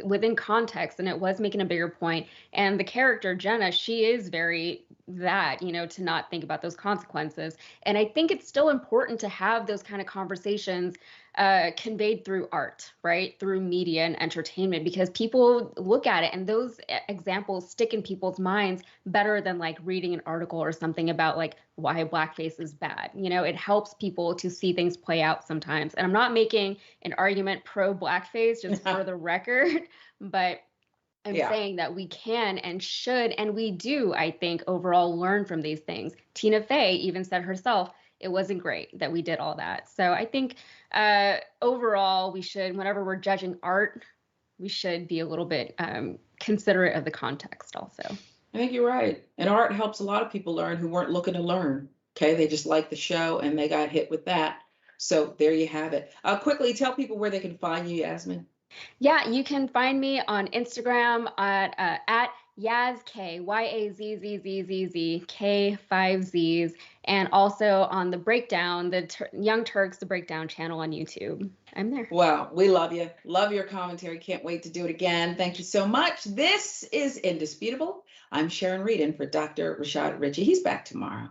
within context and it was making a bigger point. And the character, Jenna, she is very that, to not think about those consequences. And I think it's still important to have those kind of conversations conveyed through art, right? Through media and entertainment, because people look at it and those examples stick in people's minds better than like reading an article or something about like why blackface is bad. It helps people to see things play out sometimes. And I'm not making an argument pro blackface, just for the record, but I'm saying that we can and should, and we do, I think, overall learn from these things. Tina Fey even said herself, it wasn't great that we did all that. So I think overall, we should, whenever we're judging art, we should be a little bit considerate of the context also. I think you're right. And art helps a lot of people learn who weren't looking to learn. Okay, they just liked the show and they got hit with that. So there you have it. Quickly tell people where they can find you, Yasmin. Yeah, you can find me on Instagram at YazK, YAZZZZZ, K5Zs, and also on The Breakdown, the Young Turks, The Breakdown channel on YouTube. I'm there. Wow, we love you. Love your commentary. Can't wait to do it again. Thank you so much. This is Indisputable. I'm Sharon Reed in for Dr. Rashad Ritchie. He's back tomorrow.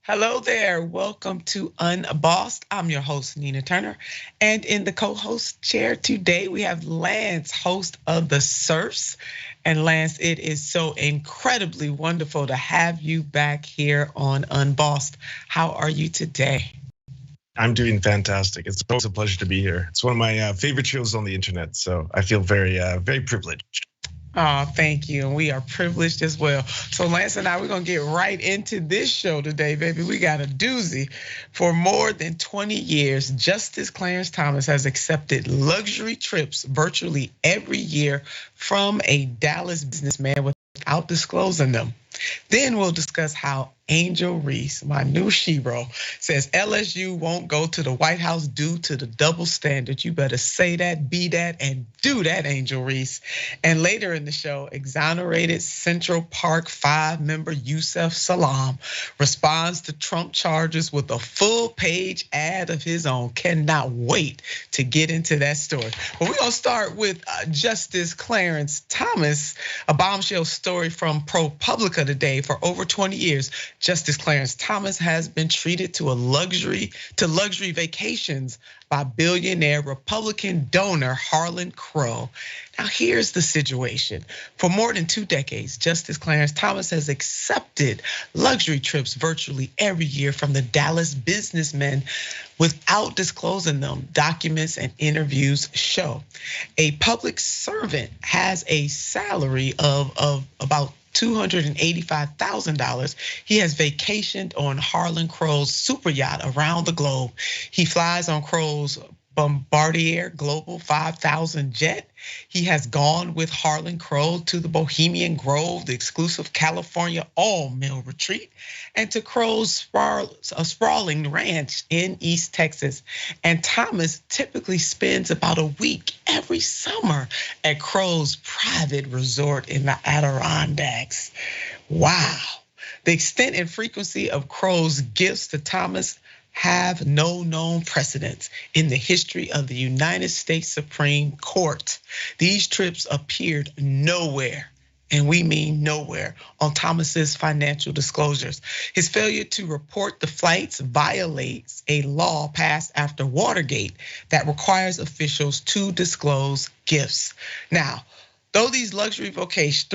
Hello there. Welcome to Unbossed. I'm your host, Nina Turner. And in the co-host chair today, we have Lance, host of the Serfs. And Lance, it is so incredibly wonderful to have you back here on Unbossed. How are you today? I'm doing fantastic. It's always a pleasure to be here. It's one of my favorite shows on the internet, so I feel very privileged. Oh, thank you. And we are privileged as well. So Lance and I, we're going to get right into this show today, baby. We got a doozy. For more than 20 years, Justice Clarence Thomas has accepted luxury trips virtually every year from a Dallas businessman without disclosing them. Then we'll discuss how Angel Reese, my new shero, says LSU won't go to the White House due to the double standard. You better say that, be that, and do that, Angel Reese. And later in the show, exonerated Central Park 5-member Yusef Salaam responds to Trump charges with a full-page ad of his own. Cannot wait to get into that story. But we're gonna start with Justice Clarence Thomas, a bombshell story from ProPublica today. For over 20 years, Justice Clarence Thomas has been treated to luxury vacations by billionaire Republican donor Harlan Crow. Now here's the situation. For more than 2 decades, Justice Clarence Thomas has accepted luxury trips virtually every year from the Dallas businessmen without disclosing them, documents and interviews show. A public servant has a salary of about $285,000. He has vacationed on Harlan Crow's super yacht around the globe. He flies on Crow's Bombardier Global 5000 jet. He has gone with Harlan Crow to the Bohemian Grove, the exclusive California all-meal retreat, and to Crow's sprawling ranch in East Texas. And Thomas typically spends about a week every summer at Crow's private resort in the Adirondacks. Wow. The extent and frequency of Crow's gifts to Thomas have no known precedents in the history of the United States Supreme Court. These trips appeared nowhere, and we mean nowhere, on Thomas's financial disclosures. His failure to report the flights violates a law passed after Watergate that requires officials to disclose gifts. Now, through these luxury vacations,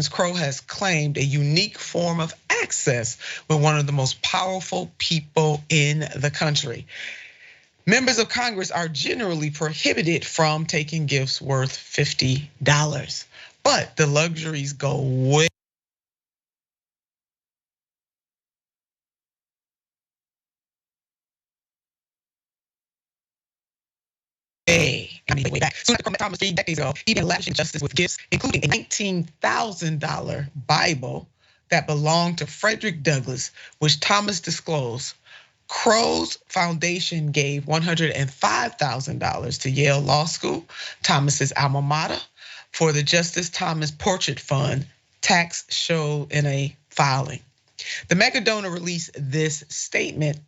Crow has claimed a unique form of access with one of the most powerful people in the country. Members of Congress are generally prohibited from taking gifts worth $50, but the luxuries go way way back. Soon after Clarence Thomas 3 decades ago, he began lavishing justice with gifts, including a $19,000 Bible that belonged to Frederick Douglass, which Thomas disclosed. Crow's foundation gave $105,000 to Yale Law School, Thomas's alma mater, for the Justice Thomas Portrait Fund, tax showed in a filing. The mega donor released this statement.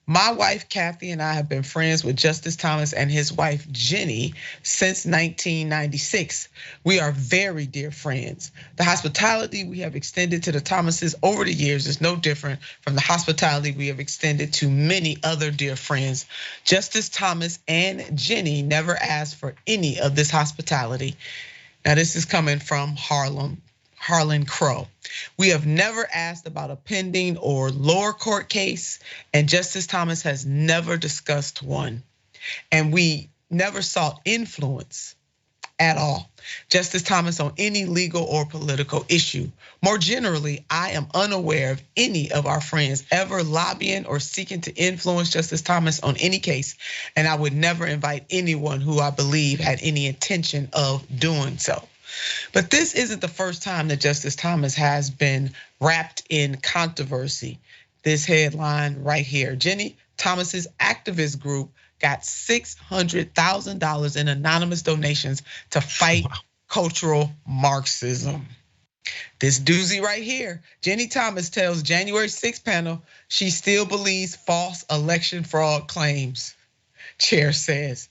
My wife, Kathy, and I have been friends with Justice Thomas and his wife, Jenny, since 1996. We are very dear friends. The hospitality we have extended to the Thomases over the years is no different from the hospitality we have extended to many other dear friends. Justice Thomas and Jenny never asked for any of this hospitality. Now, this is coming from Harlan Crow. We have never asked about a pending or lower court case, and Justice Thomas has never discussed one. And we never sought influence at all, Justice Thomas, on any legal or political issue. More generally, I am unaware of any of our friends ever lobbying or seeking to influence Justice Thomas on any case, and I would never invite anyone who I believe had any intention of doing so. But this isn't the first time that Justice Thomas has been wrapped in controversy. This headline right here, Jenny Thomas's activist group got $600,000 in anonymous donations to fight cultural Marxism. This doozy right here, Jenny Thomas tells January 6th panel she still believes false election fraud claims. Chair says.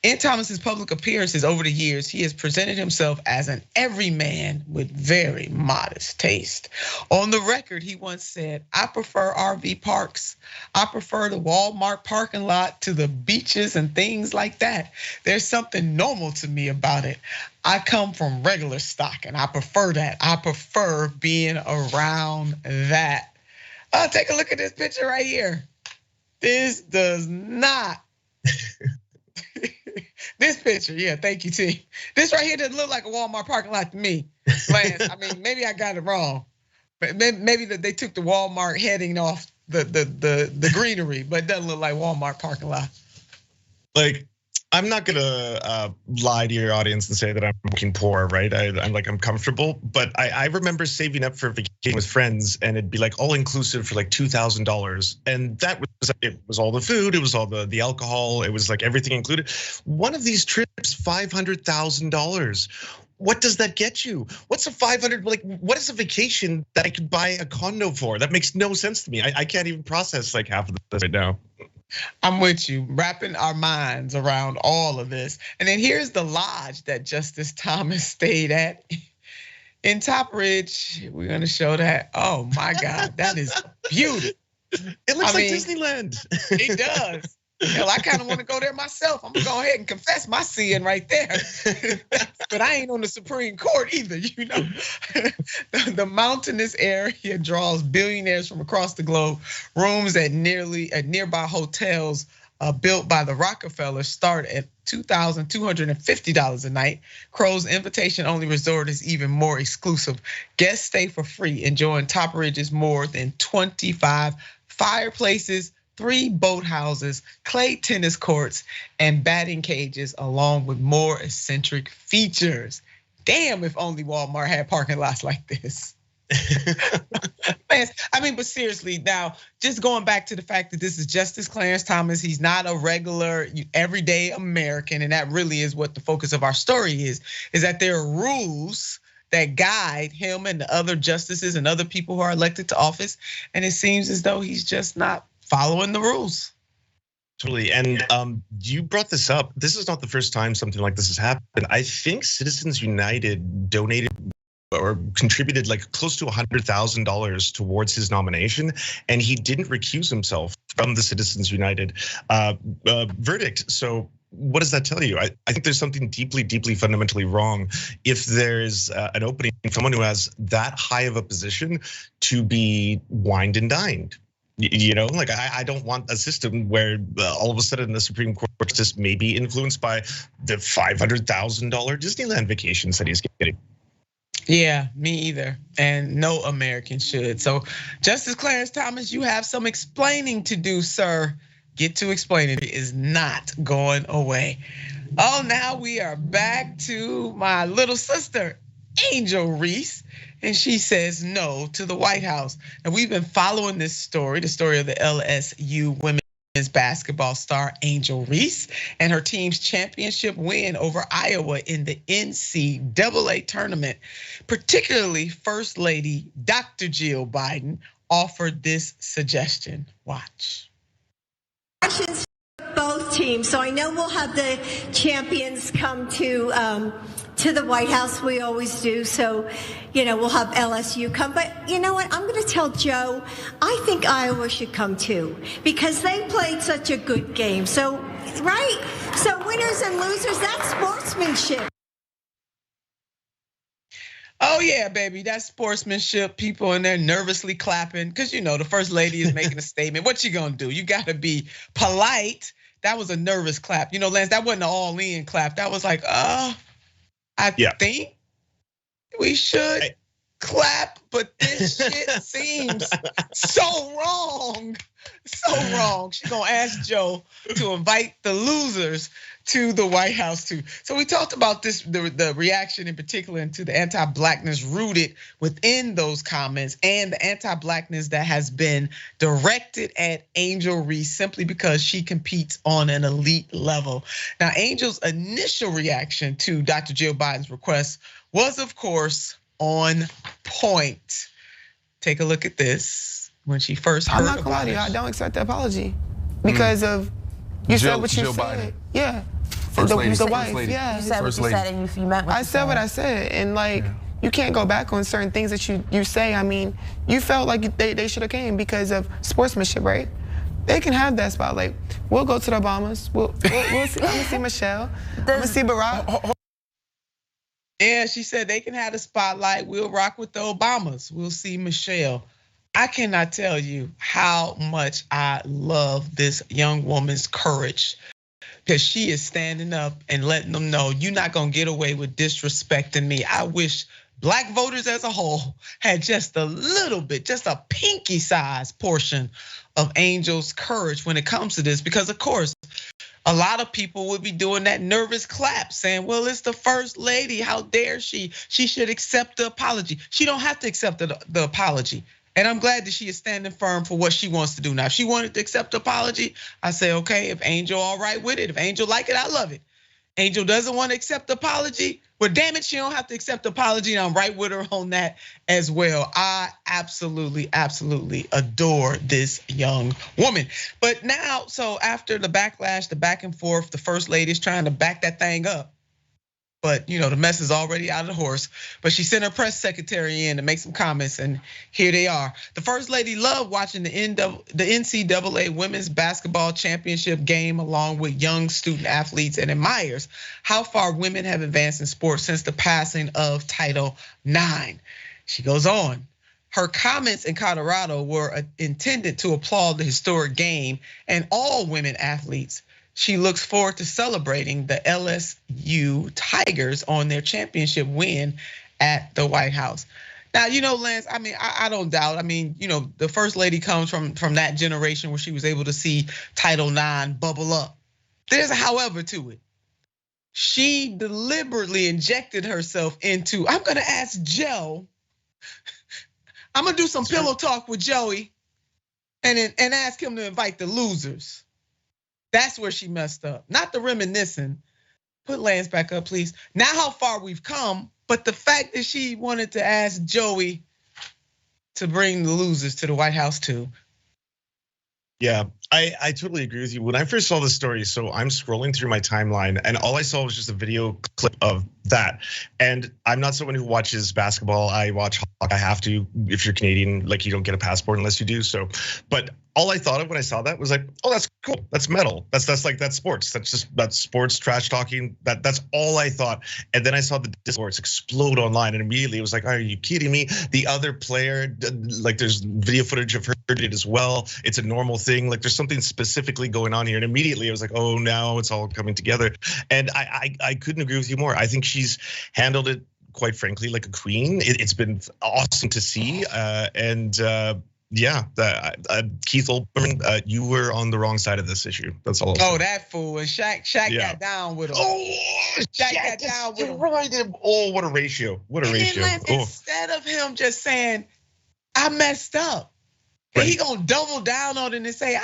In Thomas's public appearances over the years, he has presented himself as an everyman with very modest taste. On the record, he once said, "I prefer RV parks. I prefer the Walmart parking lot to the beaches and things like that. There's something normal to me about it. I come from regular stock and I prefer that. I prefer being around that." Take a look at this picture right here. This does not. This picture, yeah, thank you, T. This right here doesn't look like a Walmart parking lot to me, Lance. I mean, maybe I got it wrong, but maybe that they took the Walmart heading off the greenery, but it doesn't look like Walmart parking lot. Like, I'm not gonna lie to your audience and say that I'm working poor, right? I'm comfortable, but I remember saving up for a vacation with friends, and it'd be like all inclusive for like $2,000, and it was all the food, it was all the alcohol, it was like everything included. One of these trips, $500,000. What does that get you? What's a 500? Like, what is a vacation that I could buy a condo for? That makes no sense to me. I can't even process like half of this right now. I'm with you, wrapping our minds around all of this. And then here's the lodge that Justice Thomas stayed at in Top Ridge. We're gonna show that. Oh my God, that is beauty. It looks like Disneyland. It does. Hell, I kind of want to go there myself. I'm gonna go ahead and confess my sin right there. But I ain't on the Supreme Court either, you know. The mountainous area draws billionaires from across the globe. Rooms at nearby hotels built by the Rockefellers start at $2,250 a night. Crow's invitation-only resort is even more exclusive. Guests stay for free, enjoying Top Ridge's more than 25 fireplaces, 3 boathouses, clay tennis courts, and batting cages, along with more eccentric features. Damn, if only Walmart had parking lots like this. Man, I mean, but seriously, now just going back to the fact that this is Justice Clarence Thomas, he's not a regular, everyday American, and that really is what the focus of our story is that there are rules that guide him and the other justices and other people who are elected to office, and it seems as though he's just not following the rules. Totally, and you brought this up. This is not the first time something like this has happened. I think Citizens United donated or contributed like close to $100,000 towards his nomination, and he didn't recuse himself from the Citizens United verdict. So what does that tell you? I think there's something deeply, deeply fundamentally wrong if there's an opening for someone who has that high of a position to be wined and dined. You know, like I don't want a system where all of a sudden the Supreme Court just may be influenced by the $500,000 Disneyland vacations that he's getting. Yeah, me either. And no American should. So Justice Clarence Thomas, you have some explaining to do, sir. Get to explaining. It is not going away. Oh, now we are back to my little sister, Angel Reese. And she says no to the White House. And we've been following this story, the story of the LSU women's basketball star Angel Reese and her team's championship win over Iowa in the NCAA tournament. Particularly, First Lady Dr. Jill Biden offered this suggestion. Watch. Both teams, so I know we'll have the champions come to the White House. We always do. So, you know, we'll have LSU come. But you know what? I'm going to tell Joe, I think Iowa should come too, because they played such a good game. So, right? So winners and losers, that's sportsmanship. Oh yeah, baby, that's sportsmanship. People in there nervously clapping because you know the First Lady is making a statement. What you gonna do? You gotta be polite. That was a nervous clap. You know, Lance, that wasn't an all-in clap. That was like, I think we should clap, but this shit seems so wrong. So wrong. She's gonna ask Joe to invite the losers to the White House too. So we talked about this, the reaction in particular to the anti-blackness rooted within those comments and the anti-blackness that has been directed at Angel Reese simply because she competes on an elite level. Now, Angel's initial reaction to Dr. Jill Biden's request was, of course, on point. Take a look at this when she first heard I'm not gonna lie to you, I don't accept the apology because of You said what you said. Biden. Yeah. First lady. The First wife. lady. Yeah. You said First what you lady. said, and you meant what I you said what I said, and like you can't go back on certain things that you say. I mean, you felt like they should have came because of sportsmanship, right? They can have that spot. Like, we'll go to the Obamas. We'll see. I'm gonna see Michelle. I'm gonna see Barack. Yeah, she said they can have the spotlight. We'll rock with the Obamas. We'll see Michelle. I cannot tell you how much I love this young woman's courage, because she is standing up and letting them know you're not gonna get away with disrespecting me. I wish Black voters as a whole had just a little bit, just a pinky size portion of Angel's courage when it comes to this, because of course, a lot of people would be doing that nervous clap saying, well, it's the first lady, how dare she? She should accept the apology. She don't have to accept the apology. And I'm glad that she is standing firm for what she wants to do now. If she wanted to accept the apology, I say, okay, if Angel all right with it, if Angel like it, I love it. Angel doesn't want to accept the apology, well, damn it, she don't have to accept the apology, and I'm right with her on that as well. I absolutely adore this young woman. But now, so after the backlash, the back and forth, the first lady is trying to back that thing up. But the mess is already out of the horse. But she sent her press secretary in to make some comments, and here they are. The first lady loved watching the NCAA Women's Basketball Championship game along with young student athletes, and admires how far women have advanced in sports since the passing of Title IX. She goes on. Her comments in Colorado were intended to applaud the historic game and all women athletes. She looks forward to celebrating the LSU Tigers on their championship win at the White House. Now, Lance, I mean, I don't doubt. I mean, the first lady comes from that generation where she was able to see Title IX bubble up. There's a however to it. She deliberately injected herself into, I'm gonna ask Joe, I'm gonna do some pillow talk with Joey and ask him to invite the losers. That's where she messed up. Not the reminiscing. Put Lance back up, please. Now how far we've come, but the fact that she wanted to ask Joey to bring the losers to the White House too. Yeah, I totally agree with you. When I first saw this story, so I'm scrolling through my timeline and all I saw was just a video clip of that. And I'm not someone who watches basketball. I watch hockey. I have to. If you're Canadian, like you don't get a passport unless you do so. But all I thought of when I saw that was like, oh, that's cool. That's metal. That's sports. That's sports trash talking. That's all I thought. And then I saw the discourse explode online, and immediately it was like, are you kidding me? The other player, like there's video footage of her did it as well. It's a normal thing. Like there's something specifically going on here. And immediately I was like, oh, now it's all coming together. And I couldn't agree with you more. I think she's handled it, quite frankly, like a queen. It's been awesome to see. Yeah, Keith Olbermann, you were on the wrong side of this issue. That's all. Oh, that fool. And Shaq got down with him. Oh, Shaq got down with him. Oh, what a ratio. What a ratio. Instead of him just saying, I messed up. Right. He gonna double down on it and say,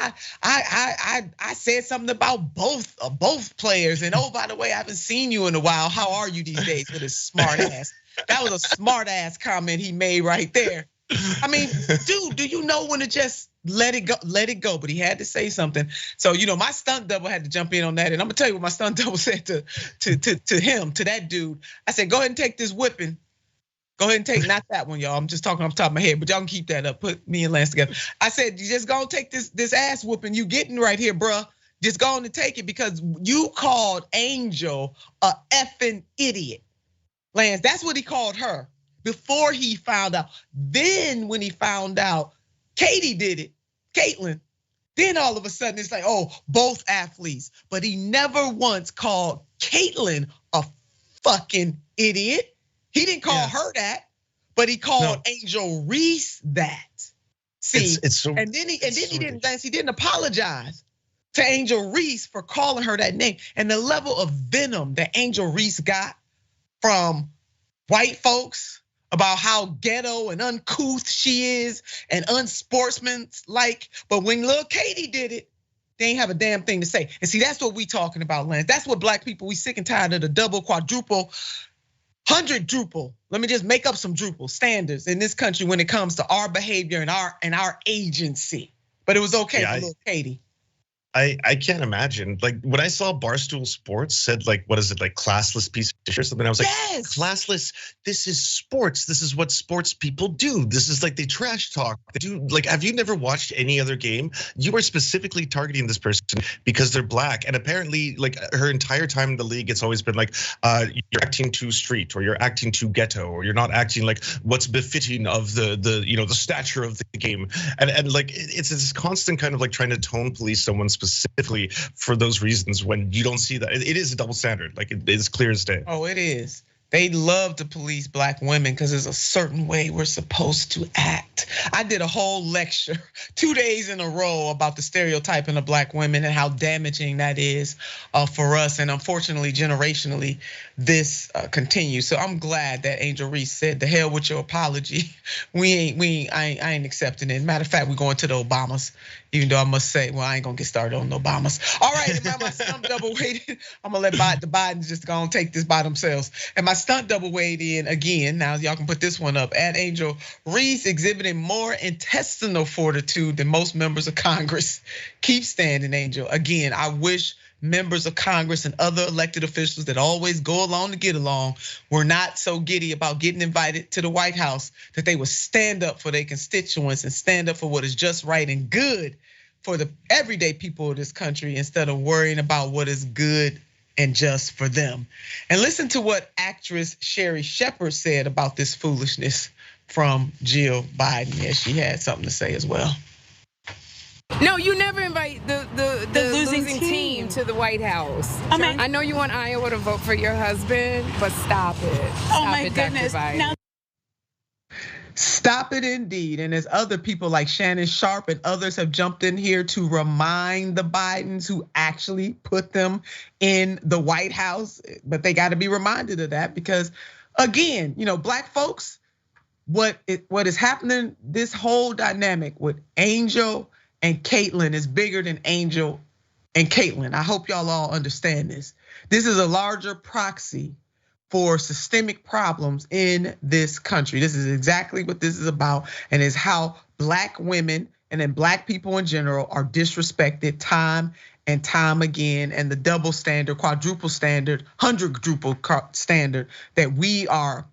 I said something about both players. And oh, by the way, I haven't seen you in a while. How are you these days? With his smart ass. That was a smart ass comment he made right there. I mean, dude, do you know when to just let it go? Let it go. But he had to say something. So my stunt double had to jump in on that. And I'm gonna tell you what my stunt double said to that dude. I said, go ahead and take this whipping. Go ahead and take, not that one, y'all. I'm just talking off the top of my head, but y'all can keep that up. Put me and Lance together. I said, you just gonna take this ass whooping you getting right here, bruh. Just go on and take it, because you called Angel a effing idiot. Lance, that's what he called her before he found out. Then when he found out Katie did it, Caitlyn, then all of a sudden it's like, oh, both athletes. But he never once called Caitlyn a fucking idiot. He didn't call her that, but he called Angel Reese that. See, it's so, and then he didn't apologize to Angel Reese for calling her that name. And the level of venom that Angel Reese got from white folks about how ghetto and uncouth she is and unsportsmanlike. But when little Katie did it, they ain't have a damn thing to say. And see, that's what we talking about, Lance. That's what black people, we sick and tired of the double, quadruple, 100-druple. Let me just make up some druple standards in this country when it comes to our behavior and our agency. But it was okay for little Katie. I can't imagine. Like when I saw Barstool Sports said like, what is it, like classless piece of shit or something? I was like, Yes. classless. This is sports. This is what sports people do. This is like they trash talk. They do like. Have you never watched any other game? You are specifically targeting this person because they're black, and apparently, like her entire time in the league, it's always been like, you're acting too street, or you're acting too ghetto, or you're not acting like what's befitting of the stature of the game, and like it's this constant kind of like trying to tone police someone specifically for those reasons when you don't see that. It is a double standard. Like it is clear as day. Oh, it is. They love to police black women because there's a certain way we're supposed to act. I did a whole lecture 2 days in a row about the stereotyping of black women and how damaging that is for us. And unfortunately, generationally, this continues. So I'm glad that Angel Reese said, "The hell with your apology. I ain't accepting it." Matter of fact, we're going to the Obamas. Even though I must say, well, I ain't gonna get started on the Obamas. All right, and my stunt double weighted. I'm gonna let the Bidens just go and take this by themselves. And my stunt double weighed in again. Now y'all can put this one up. At Angel Reese exhibiting more intestinal fortitude than most members of Congress. Keep standing, Angel. Again, I wish members of Congress and other elected officials that always go along to get along were not so giddy about getting invited to the White House, that they would stand up for their constituents and stand up for what is just right and good for the everyday people of this country, instead of worrying about what is good and just for them. And listen to what actress Sherry Shepherd said about this foolishness from Jill Biden. Yes, she had something to say as well. No, you never invite the losing team to the White House. I mean, I know you want Iowa to vote for your husband, but stop it. Stop it, goodness. Dr. Biden. Now Stop it indeed. And as other people like Shannon Sharp and others have jumped in here to remind the Bidens who actually put them in the White House, but they got to be reminded of that because, again, black folks, what is happening, this whole dynamic with Angel and Caitlyn is bigger than Angel and Caitlyn. I hope y'all all understand this. This is a larger proxy for systemic problems in this country. This is exactly what this is about, and is how black women and then black people in general are disrespected time and time again, and the double standard, quadruple standard, hundredruple standard that we are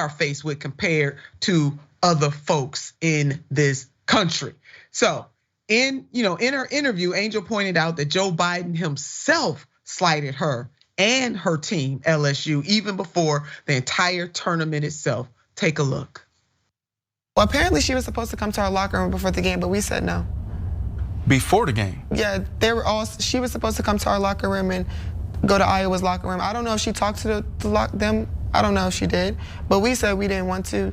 faced with compared to other folks in this country. So in her interview, Angel pointed out that Joe Biden himself slighted her and her team, LSU, even before the entire tournament itself. Take a look. Well, apparently she was supposed to come to our locker room before the game, but we said no. Before the game? Yeah, she was supposed to come to our locker room and go to Iowa's locker room. I don't know if she talked to them. I don't know if she did, but we said we didn't want to.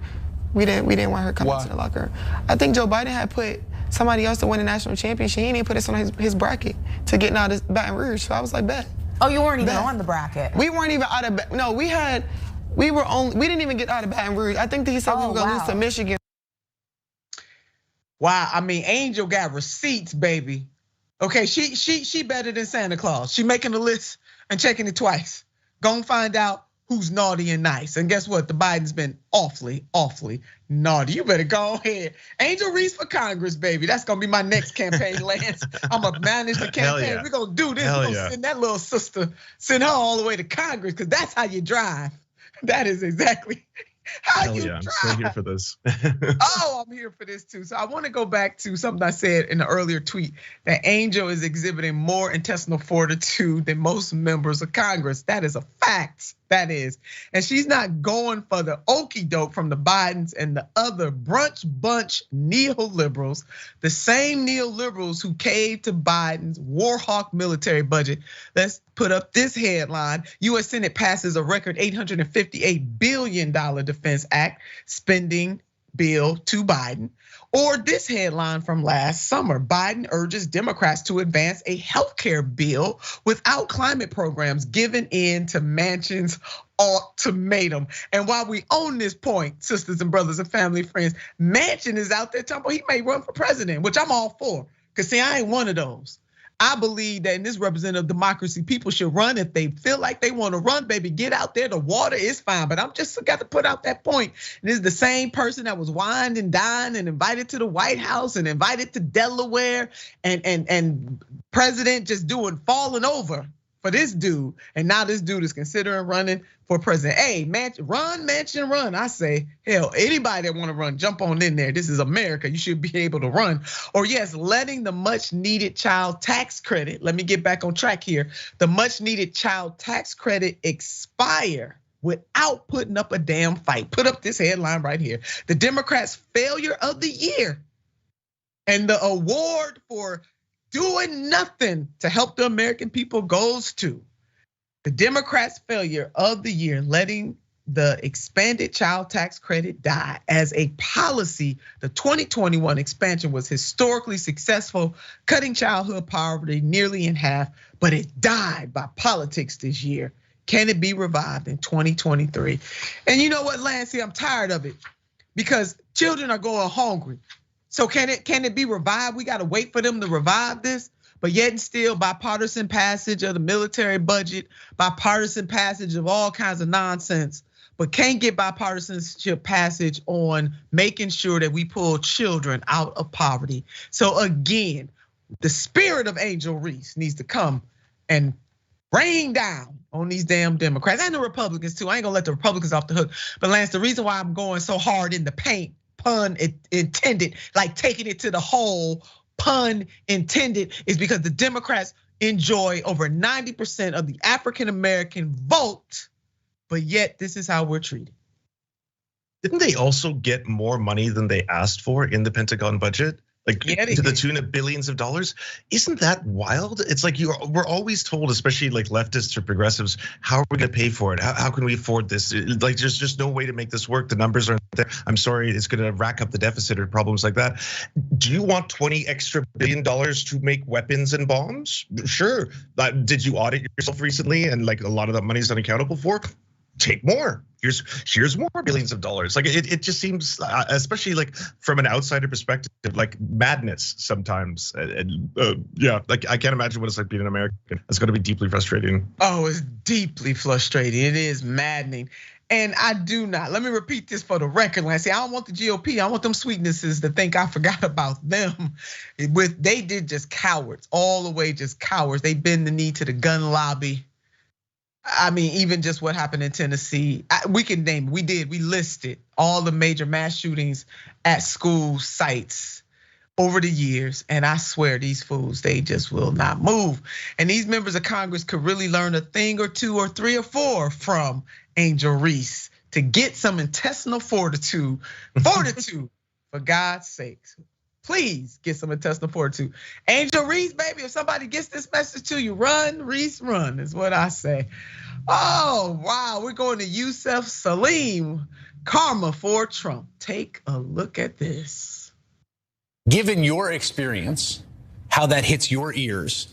We didn't want her coming to the locker room. I think Joe Biden had put somebody else to win a national championship. He didn't even put us on his bracket to get out of Baton Rouge. So I was like, bet. Oh, you weren't even on the bracket. We weren't even out of. No, we didn't even get out of Baton Rouge. I think that he said we were gonna lose to Michigan. Wow, I mean, Angel got receipts, baby. Okay, she better than Santa Claus. She making a list and checking it twice. Gonna find out who's naughty and nice. And guess what? The Biden's been awfully naughty. You better go ahead. Angel Reese for Congress, baby. That's gonna be my next campaign, Lance. I'm gonna manage the campaign. Yeah. We're gonna do this. We're gonna send that little sister, send her all the way to Congress, because that's how you drive. That is exactly how you drive. I'm still here for this. Oh, I'm here for this too. So I want to go back to something I said in the earlier tweet, that Angel is exhibiting more intestinal fortitude than most members of Congress. That is a fact. That is. And she's not going for the okie doke from the Bidens and the other brunch bunch neoliberals, the same neoliberals who caved to Biden's war hawk military budget. Let's put up this headline. US Senate passes a record $858 billion Defense Act spending bill to Biden. Or this headline from last summer, Biden urges Democrats to advance a healthcare bill without climate programs, giving in to Manchin's ultimatum. And while we own this point, sisters and brothers and family friends, Manchin is out there talking about he may run for president, which I'm all for. Because see, I ain't one of those. I believe that in this representative democracy, people should run if they feel like they want to run, baby. Get out there. The water is fine. But I'm just got to put out that point. And this is the same person that was wined and dined and invited to the White House and invited to Delaware and president just falling over for this dude. And now this dude is considering running for president. Hey, Manchin, run. I say, hell, anybody that want to run, jump on in there. This is America. You should be able to run. Or yes, letting the much needed child tax credit. Let me get back on track here. The much needed child tax credit expire without putting up a damn fight. Put up this headline right here. The Democrats' failure of the year and the award for doing nothing to help the American people goes to the Democrats' failure of the year, letting the expanded child tax credit die. As a policy, the 2021 expansion was historically successful, cutting childhood poverty nearly in half, but it died by politics this year. Can it be revived in 2023? And you know what, Lancey, I'm tired of it because children are going hungry. So can it be revived? We got to wait for them to revive this. But yet and still, bipartisan passage of the military budget, bipartisan passage of all kinds of nonsense, but can't get bipartisanship passage on making sure that we pull children out of poverty. So again, the spirit of Angel Reese needs to come and rain down on these damn Democrats and the Republicans too. I ain't gonna let the Republicans off the hook. But Lance, the reason why I'm going so hard in the paint, pun intended, like taking it to the hole, pun intended, is because the Democrats enjoy over 90% of the African American vote, but yet this is how we're treated. Didn't they also get more money than they asked for in the Pentagon budget? Like to the tune of billions of dollars? Isn't that wild? It's like we're always told, especially like leftists or progressives, how are we gonna pay for it? How can we afford this? Like there's just no way to make this work. The numbers aren't there. I'm sorry, it's gonna rack up the deficit or problems like that. Do you want 20 extra billion dollars to make weapons and bombs? Sure. Did you audit yourself recently and like a lot of that money is unaccountable for? Take more. Here's more billions of dollars. Like it just seems, especially like from an outsider perspective, like madness sometimes. Yeah, like I can't imagine what it's like being an American. It's going to be deeply frustrating. Oh, it's deeply frustrating. It is maddening. And I do not, let me repeat this for the record, Lancey. I don't want the GOP, I want them sweetnesses to think I forgot about them. They did just cowards, all the way just cowards. They bend the knee to the gun lobby. I mean, even just what happened in Tennessee, we can name, we listed all the major mass shootings at school sites over the years. And I swear these fools, they just will not move. And these members of Congress could really learn a thing or two or three or four from Angel Reese to get some intestinal fortitude, for God's sakes. Please get some intestinal fortitude. Angel Reese, baby, if somebody gets this message to you, run, Reese, run, is what I say. Oh, wow, we're going to Yusef, Salaam, karma for Trump. Take a look at this. Given your experience, how that hits your ears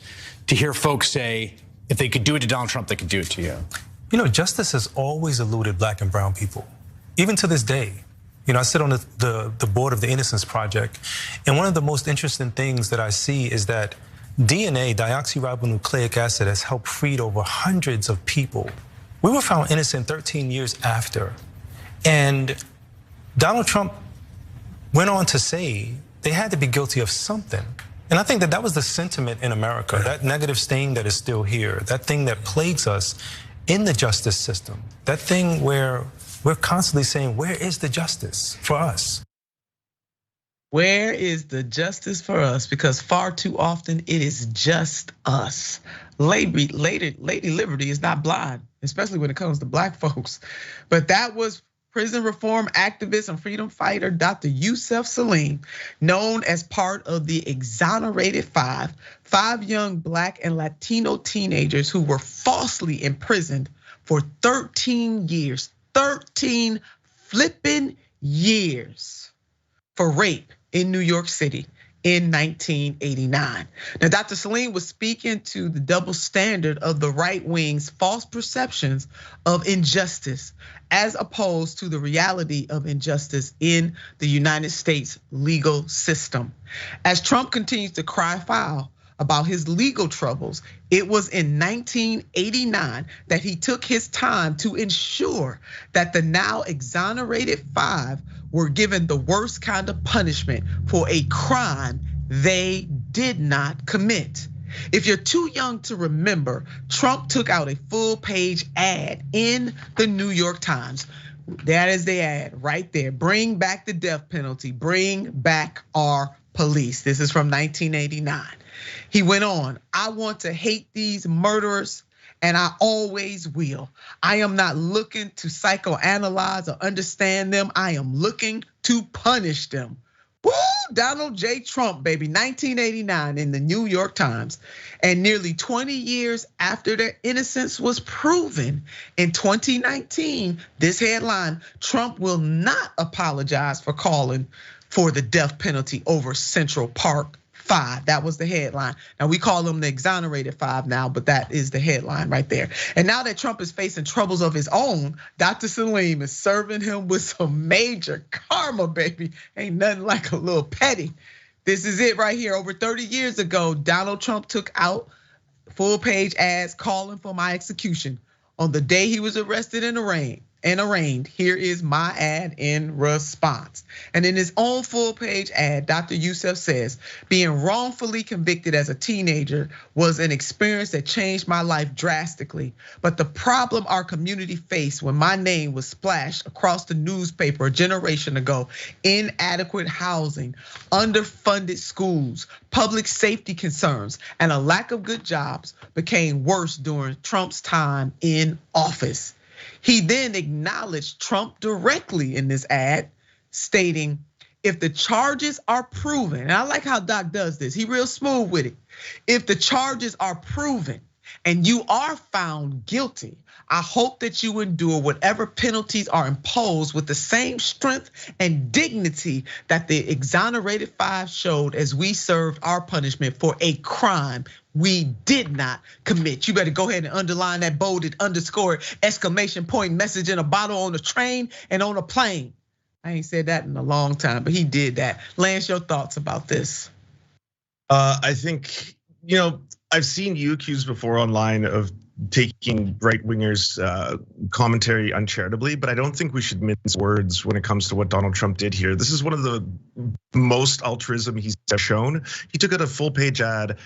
to hear folks say, if they could do it to Donald Trump, they could do it to you. You know, justice has always eluded Black and brown people, even to this day. You know, I sit on the board of the Innocence Project, and one of the most interesting things that I see is that DNA, deoxyribonucleic acid, has helped free over hundreds of people. We were found innocent 13 years after, and Donald Trump went on to say they had to be guilty of something. And I think that was the sentiment in America, that negative stain that is still here, that thing that plagues us in the justice system, that thing where we're constantly saying, where is the justice for us? Where is the justice for us? Because far too often it is just us. Lady Liberty is not blind, especially when it comes to Black folks. But that was prison reform activist and freedom fighter, Dr. Yusef Salaam, known as part of the exonerated five young Black and Latino teenagers who were falsely imprisoned for 13 years. 13 flipping years for rape in New York City in 1989. Now, Dr. Salaam was speaking to the double standard of the right wing's false perceptions of injustice, as opposed to the reality of injustice in the United States legal system. As Trump continues to cry foul about his legal troubles, it was in 1989 that he took his time to ensure that the now exonerated 5 were given the worst kind of punishment for a crime they did not commit. If you're too young to remember, Trump took out a full-page ad in the New York Times. That is the ad right there. Bring back the death penalty. Bring back our police. This is from 1989. He went on, I want to hate these murderers, and I always will. I am not looking to psychoanalyze or understand them. I am looking to punish them. Woo, Donald J. Trump, baby, 1989 in the New York Times. And nearly 20 years after their innocence was proven in 2019, this headline, Trump will not apologize for calling for the death penalty over Central Park 5. That was the headline. Now we call them the exonerated 5 now, but that is the headline right there. And now that Trump is facing troubles of his own, Dr. Salaam is serving him with some major karma, baby. Ain't nothing like a little petty. This is it right here. Over 30 years ago, Donald Trump took out full-page ads calling for my execution. On the day he was arrested and arraigned, here is my ad in response. And in his own full-page ad, Dr. Yusef says, being wrongfully convicted as a teenager was an experience that changed my life drastically. But the problem our community faced when my name was splashed across the newspaper a generation ago, inadequate housing, underfunded schools, public safety concerns, and a lack of good jobs became worse during Trump's time in office. He then acknowledged Trump directly in this ad, stating, if the charges are proven, and I like how Doc does this, he real smooth with it. If the charges are proven and you are found guilty, I hope that you endure whatever penalties are imposed with the same strength and dignity that the exonerated 5 showed as we served our punishment for a crime we did not commit. You better go ahead and underline that, bolded, underscore, exclamation point message in a bottle on the train and on a plane. I ain't said that in a long time, but he did that. Lance, your thoughts about this? I think, I've seen you accused before online of taking right wingers' commentary uncharitably, but I don't think we should mince words when it comes to what Donald Trump did here. This is one of the most altruism he's shown. He took out a full-page ad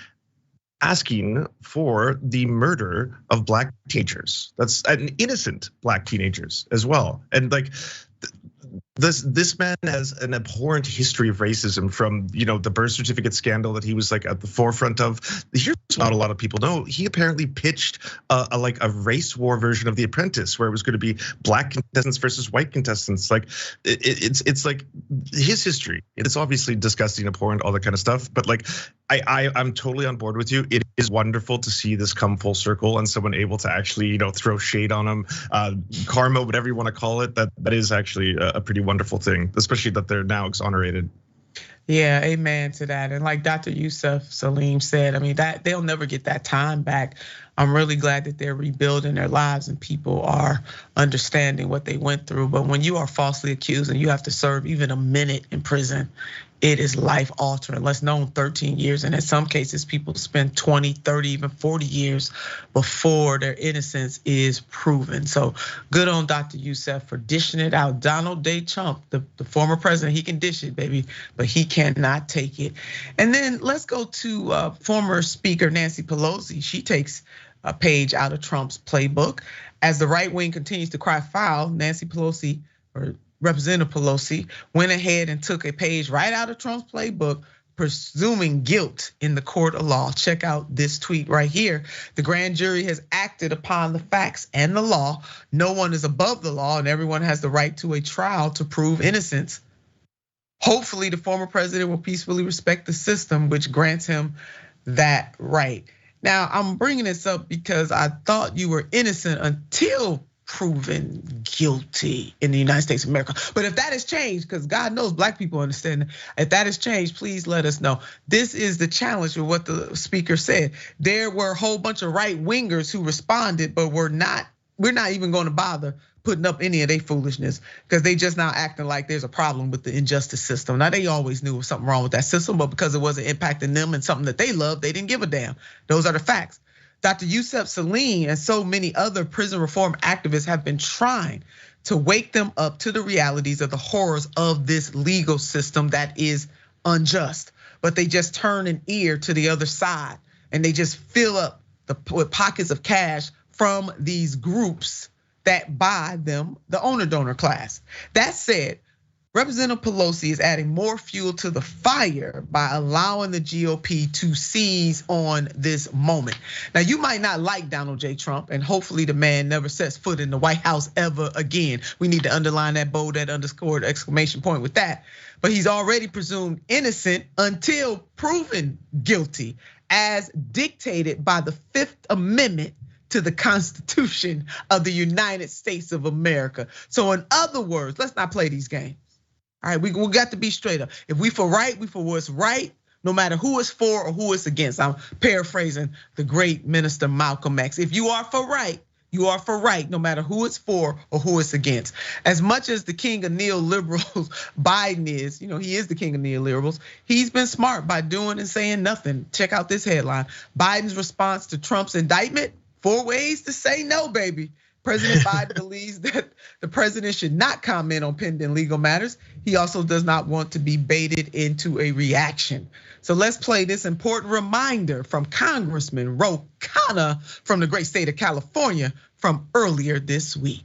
asking for the murder of Black teenagers. That's innocent Black teenagers as well. And like, this man has an abhorrent history of racism from the birth certificate scandal that he was like at the forefront of. Here's not a lot of people know. He apparently pitched a race war version of The Apprentice, where it was going to be Black contestants versus white contestants. Like it's like his history. It's obviously disgusting, abhorrent, all that kind of stuff. But like I'm totally on board with you. It is wonderful to see this come full circle and someone able to actually throw shade on him, karma, whatever you want to call it. That is actually a pretty wonderful thing, especially that they're now exonerated. Yeah, amen to that. And like Dr. Yusef Salaam said, I mean, that they'll never get that time back. I'm really glad that they're rebuilding their lives and people are understanding what they went through. But when you are falsely accused and you have to serve even a minute in prison, it is life altering. Let's known 13 years. And in some cases, people spend 20, 30, even 40 years before their innocence is proven. So good on Dr. Yusef for dishing it out. Donald J. Trump, the former president, he can dish it, baby, but he cannot take it. And then let's go to former Speaker Nancy Pelosi. She takes a page out of Trump's playbook. As the right wing continues to cry foul, Nancy Pelosi, or Representative Pelosi, went ahead and took a page right out of Trump's playbook, presuming guilt in the court of law. Check out this tweet right here. The grand jury has acted upon the facts and the law. No one is above the law and everyone has the right to a trial to prove innocence. Hopefully the former president will peacefully respect the system which grants him that right. Now, I'm bringing this up because I thought you were innocent until proven guilty in the United States of America. But if that has changed, because God knows Black people understand, if that has changed, please let us know. This is the challenge with what the speaker said. There were a whole bunch of right wingers who responded, but were not we're not even going to bother putting up any of their foolishness because they just now acting like there's a problem with the injustice system. Now, they always knew something wrong with that system, but because it wasn't impacting them and something that they loved, they didn't give a damn. Those are the facts. Dr. Yusef Salaam and so many other prison reform activists have been trying to wake them up to the realities of the horrors of this legal system that is unjust. But they just turn an ear to the other side and they just fill up with pockets of cash from these groups that buy them, the owner-donor class. That said, Representative Pelosi is adding more fuel to the fire by allowing the GOP to seize on this moment. Now, you might not like Donald J. Trump, and hopefully the man never sets foot in the White House ever again. We need to underline that, bold that, underscored exclamation point with that. But he's already presumed innocent until proven guilty, as dictated by the Fifth Amendment to the Constitution of the United States of America. So in other words, let's not play these games. All right, we got to be straight up. If we for right, we for what's right, no matter who it's for or who it's against. I'm paraphrasing the great minister Malcolm X. If you are for right, you are for right, no matter who it's for or who it's against. As much as the king of neoliberals Biden is, he is the king of neoliberals. He's been smart by doing and saying nothing. Check out this headline. Biden's response to Trump's indictment: 4 ways to say no, baby. President Biden believes that the president should not comment on pending legal matters. He also does not want to be baited into a reaction. So let's play this important reminder from Congressman Ro Khanna from the great state of California from earlier this week.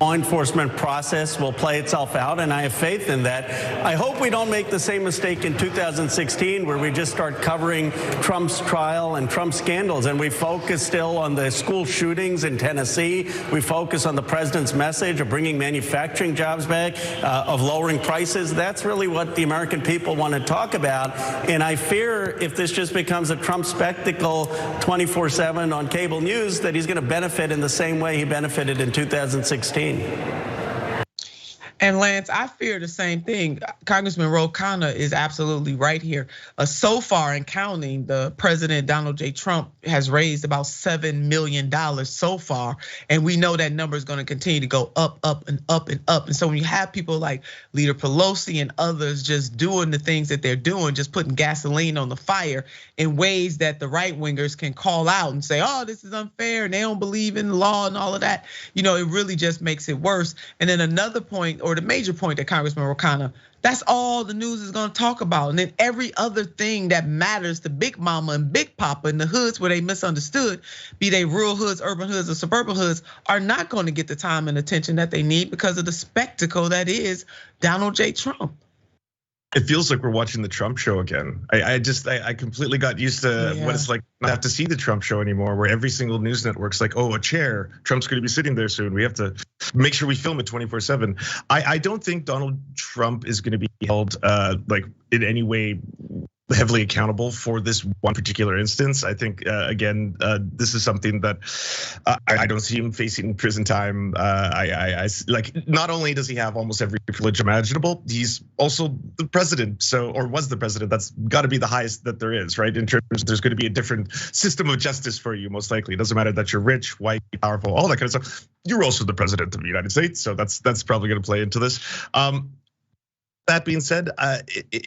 Law enforcement process will play itself out, and I have faith in that. I hope we don't make the same mistake in 2016 where we just start covering Trump's trial and Trump's scandals, and we focus still on the school shootings in Tennessee. We focus on the president's message of bringing manufacturing jobs back, of lowering prices. That's really what the American people want to talk about, and I fear if this just becomes a Trump spectacle 24/7 on cable news, that he's going to benefit in the same way he benefited in 2016. And Lance, I fear the same thing. Congressman Ro Khanna is absolutely right here. So far in counting, the president, Donald J. Trump, has raised about $7 million so far. And we know that number is going to continue to go up, up, and up, and up. And so when you have people like Leader Pelosi and others just doing the things that they're doing, just putting gasoline on the fire in ways that the right wingers can call out and say, oh, this is unfair, and they don't believe in the law and all of that. It really just makes it worse. And then another point, or the major point that Congressman Ro Khanna, that's all the news is gonna talk about. And then every other thing that matters to Big Mama and Big Papa in the hoods where they misunderstood, be they rural hoods, urban hoods, or suburban hoods, are not gonna get the time and attention that they need because of the spectacle that is Donald J. Trump. It feels like we're watching the Trump show again. I completely got used to what it's like not have to see the Trump show anymore, where every single news network's like, oh, a chair, Trump's gonna be sitting there soon. We have to make sure we film it 24/7. I don't think Donald Trump is gonna be held like in any way heavily accountable for this one particular instance. I think again, this is something that I don't see him facing prison time. I like, not only does he have almost every privilege imaginable, he's also the president. So, or was the president. That's got to be the highest that there is, right? In terms, there's going to be a different system of justice for you, most likely. It doesn't matter that you're rich, white, powerful, all that kind of stuff. You're also the president of the United States, so that's probably going to play into this. That being said,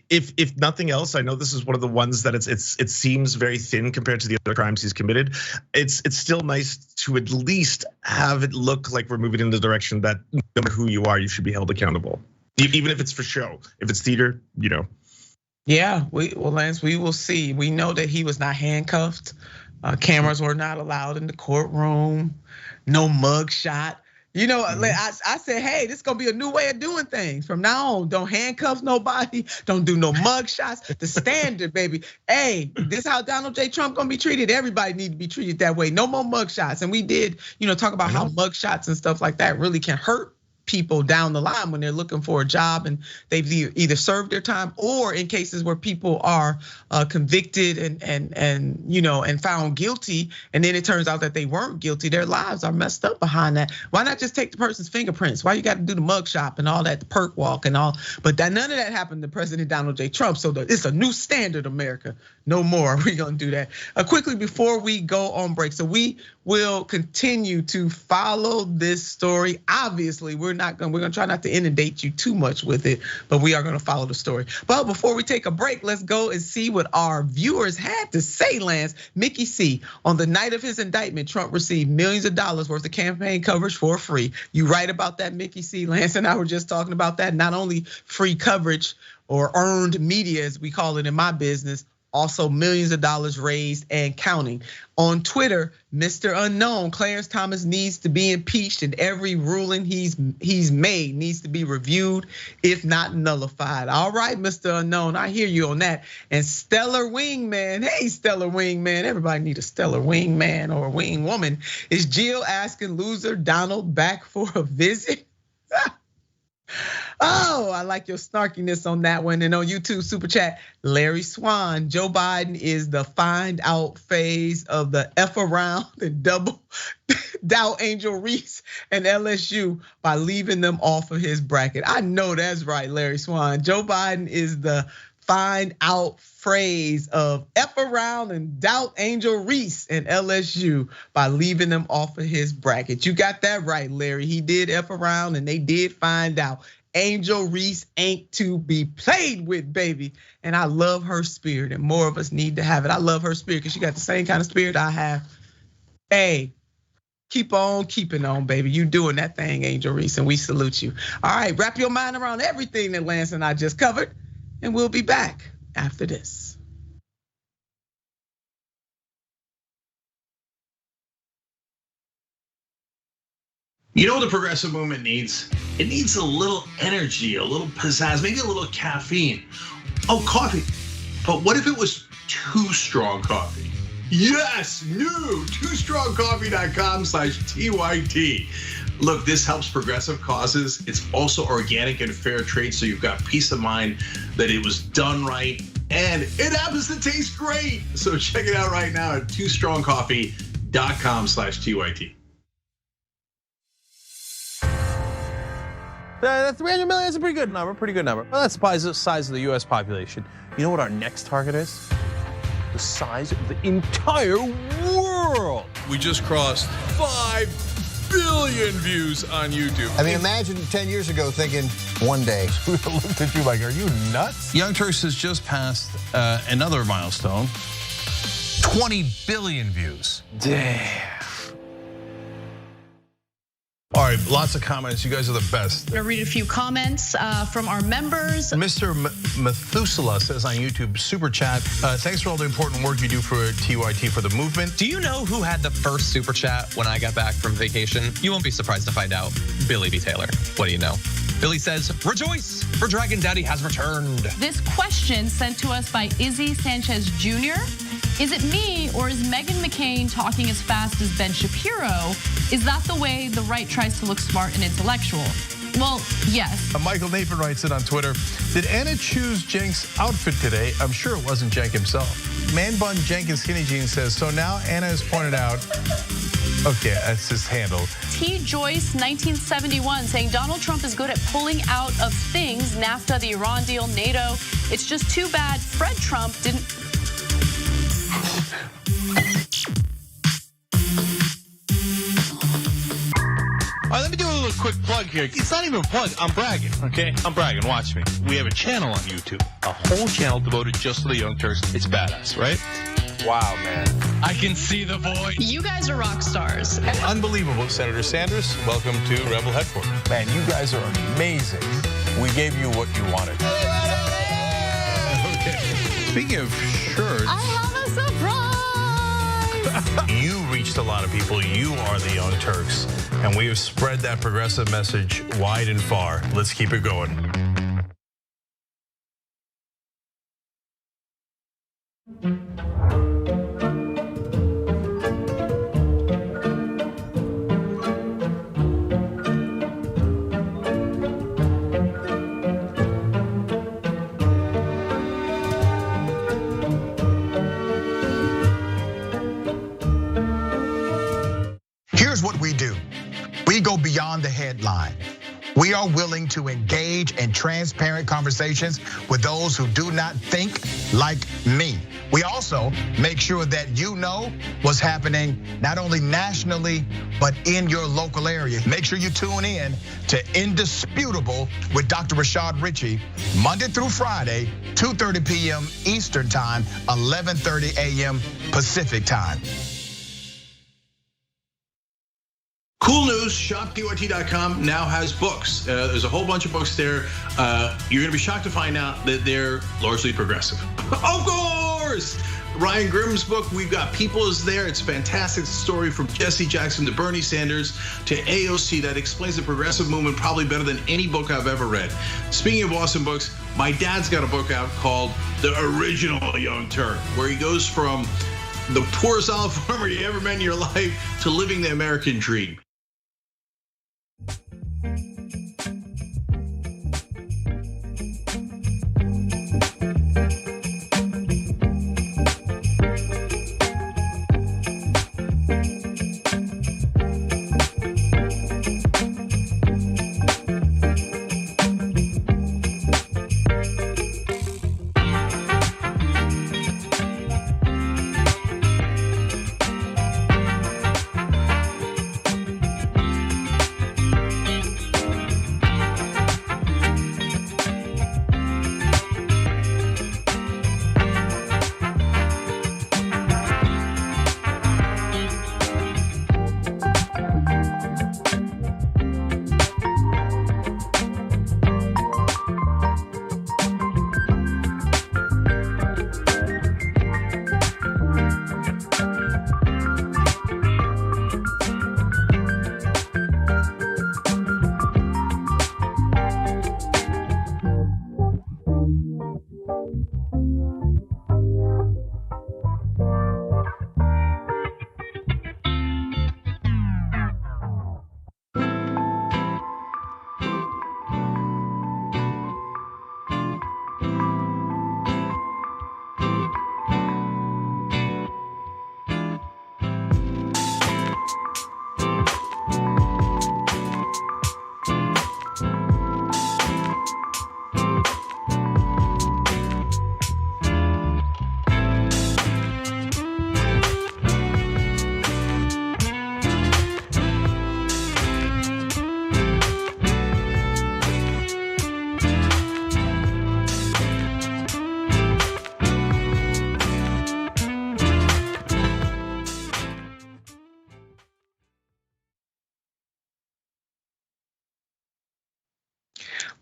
if nothing else, I know this is one of the ones that it seems very thin compared to the other crimes he's committed. It's still nice to at least have it look like we're moving in the direction that no matter who you are, you should be held accountable, even if it's for show. If it's theater, Yeah, well, Lance, we will see. We know that he was not handcuffed. Cameras were not allowed in the courtroom. No mug shot. I said, hey, this is gonna be a new way of doing things. From now on, don't handcuff nobody, don't do no mug shots. The standard, baby. Hey, this is how Donald J. Trump gonna be treated. Everybody need to be treated that way. No more mug shots. And we did, talk about how mug shots and stuff like that really can hurt people down the line when they're looking for a job and they've either served their time, or in cases where people are convicted and found guilty, and then it turns out that they weren't guilty. Their lives are messed up behind that. Why not just take the person's fingerprints? Why you got to do the mug shop and all that, the perk walk and all? But none of that happened to President Donald J. Trump. So it's a new standard, America. No more. We're gonna do that. Quickly before we go on break, so we will continue to follow this story. Obviously, we're gonna try not to inundate you too much with it, but we are gonna follow the story. But before we take a break, let's go and see what our viewers had to say, Lance. Mickey C, on the night of his indictment, Trump received millions of dollars worth of campaign coverage for free. You right about that, Mickey C. Lance and I were just talking about that. Not only free coverage or earned media, as we call it in my business, also millions of dollars raised and counting. On Twitter, Mr. Unknown, Clarence Thomas needs to be impeached, and every ruling he's made needs to be reviewed, if not nullified. All right, Mr. Unknown, I hear you on that. And Stellar Wingman, hey, Stellar Wingman, everybody need a Stellar Wingman or a wing woman. Is Jill asking loser Donald back for a visit? Oh, I like your snarkiness on that one. And on YouTube super chat, Larry Swan, Joe Biden is the find out phase of the F around and double doubt Angel Reese and LSU by leaving them off of his bracket. I know that's right, Larry Swan. Joe Biden is the find out phrase of F around and doubt Angel Reese and LSU by leaving them off of his bracket. You got that right, Larry. He did F around and they did find out. Angel Reese ain't to be played with, baby. And I love her spirit, and more of us need to have it. I love her spirit because she got the same kind of spirit I have. Hey, keep on keeping on, baby. You doing that thing, Angel Reese, and we salute you. All right, wrap your mind around everything that Lance and I just covered, and we'll be back after this. You know what the progressive movement needs? It needs a little energy, a little pizzazz, maybe a little caffeine. Oh, coffee. But what if it was Too Strong Coffee? Yes, new, toostrongcoffee.com/TYT. Look, this helps progressive causes. It's also organic and fair trade, so you've got peace of mind that it was done right, and it happens to taste great. So check it out right now at toostrongcoffee.com/TYT. That's 300 million, that's a pretty good number, Well, that's the size of the US population. You know what our next target is? The size of the entire world. We just crossed 5 billion views on YouTube. I mean, imagine 10 years ago thinking one day. We looked at you like, are you nuts? Young Turks has just passed another milestone. 20 billion views. Damn. All right, lots of comments. You guys are the best. I'm gonna read a few comments from our members. Mr. Methuselah says on YouTube, super chat, thanks for all the important work you do for TYT for the movement. Do you know who had the first super chat when I got back from vacation? You won't be surprised to find out. Billy B. Taylor. What do you know? Billy says, rejoice, for Dragon Daddy has returned. This question sent to us by Izzy Sanchez Jr. Is it me, or is Meghan McCain talking as fast as Ben Shapiro? Is that the way the right tries to look smart and intellectual? Well, yes. Michael Nathan writes it on Twitter. Did Anna choose Cenk's outfit today? I'm sure it wasn't Cenk himself. Man Bun Jenkins Skinny Jeans says, so now Anna has pointed out, okay, that's his handle. T. Joyce, 1971, saying Donald Trump is good at pulling out of things, NAFTA, the Iran deal, NATO. It's just too bad Fred Trump didn't. All right, let me do a little quick plug here. It's not even a plug, I'm bragging, okay? I'm bragging, watch me. We have a channel on YouTube, a whole channel devoted just to the Young Turks. It's badass, right? Wow, man. I can see the void. You guys are rock stars. Unbelievable. Senator Sanders, welcome to Rebel Headquarters. Man, you guys are amazing. We gave you what you wanted. Okay. Speaking of shirts. I have a surprise. You reached a lot of people. You are the Young Turks. And we have spread that progressive message wide and far. Let's keep it going. beyond the headline. We are willing to engage in transparent conversations with those who do not think like me. We also make sure that you know what's happening not only nationally, but in your local area. Make sure you tune in to Indisputable with Dr. Rashad Ritchie, Monday through Friday, 2:30 p.m. Eastern Time, 11:30 a.m. Pacific Time. Cool news, shopdyt.com now has books. There's a whole bunch of books there. You're gonna be shocked to find out that they're largely progressive. Of course! Ryan Grimm's book, We've Got People, is there. It's a fantastic story from Jesse Jackson to Bernie Sanders to AOC that explains the progressive movement probably better than any book I've ever read. Speaking of awesome books, my dad's got a book out called The Original Young Turk, where he goes from the poorest olive farmer you ever met in your life to living the American dream.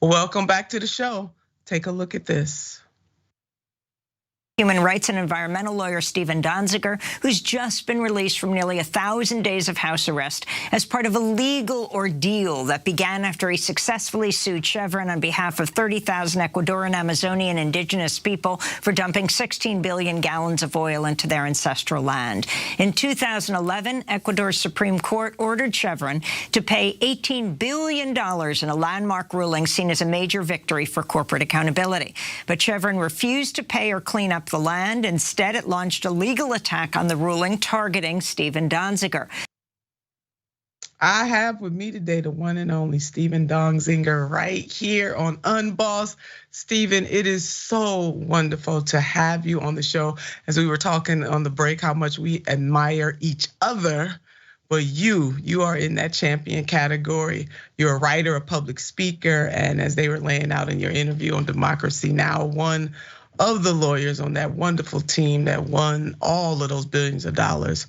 Welcome back to the show. Take a look at this. Human rights and environmental lawyer Stephen Donziger, who's just been released from nearly 1,000 days of house arrest as part of a legal ordeal that began after he successfully sued Chevron on behalf of 30,000 Ecuadorian Amazonian indigenous people for dumping 16 billion gallons of oil into their ancestral land. In 2011, Ecuador's Supreme Court ordered Chevron to pay $18 billion in a landmark ruling seen as a major victory for corporate accountability. But Chevron refused to pay or clean up the land. Instead, it launched a legal attack on the ruling targeting Stephen Donziger. I have with me today the one and only Stephen Donziger right here on Unbossed. Stephen, it is so wonderful to have you on the show. As we were talking on the break, how much we admire each other. But you are in that champion category. You're a writer, a public speaker, and as they were laying out in your interview on Democracy Now!, one of the lawyers on that wonderful team that won all of those billions of dollars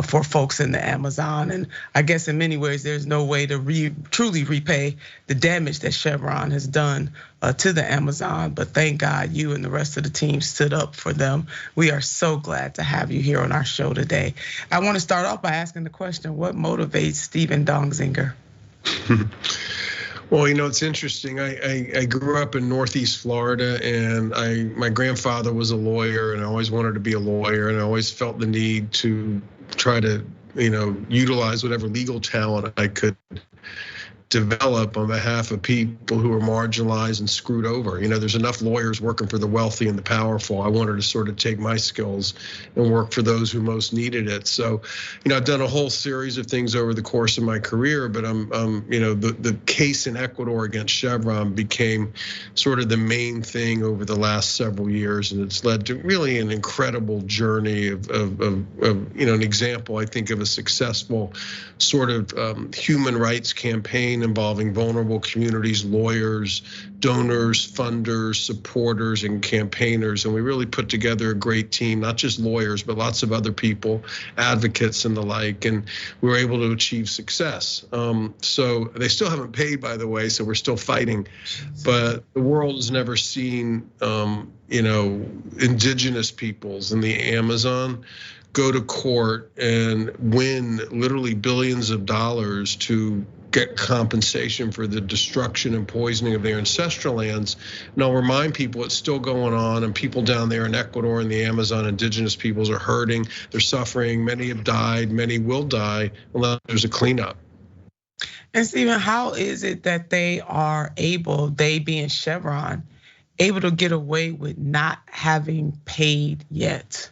for folks in the Amazon. And I guess in many ways, there's no way to truly repay the damage that Chevron has done to the Amazon. But thank God you and the rest of the team stood up for them. We are so glad to have you here on our show today. I want to start off by asking the question, what motivates Stephen Donziger? Well, you know, it's interesting. I grew up in Northeast Florida, and my grandfather was a lawyer, and I always wanted to be a lawyer, and I always felt the need to try to, utilize whatever legal talent I could develop on behalf of people who are marginalized and screwed over. You know, there's enough lawyers working for the wealthy and the powerful. I wanted to sort of take my skills and work for those who most needed it. So, you know, I've done a whole series of things over the course of my career, but you know, the case in Ecuador against Chevron became sort of the main thing over the last several years, and it's led to really an incredible journey of you know, an example, I think, of a successful sort of human rights campaign involving vulnerable communities, lawyers, donors, funders, supporters, and campaigners. And we really put together a great team, not just lawyers, but lots of other people, advocates and the like, and we were able to achieve success. So they still haven't paid, by the way, so we're still fighting. But the world has never seen, you know, indigenous peoples in the Amazon go to court and win literally billions of dollars to get compensation for the destruction and poisoning of their ancestral lands. And I'll remind people it's still going on, and people down there in Ecuador and the Amazon, indigenous peoples, are hurting, they're suffering, many have died, many will die unless there's a cleanup. And Stephen, how is it that they are able, they being Chevron, able to get away with not having paid yet?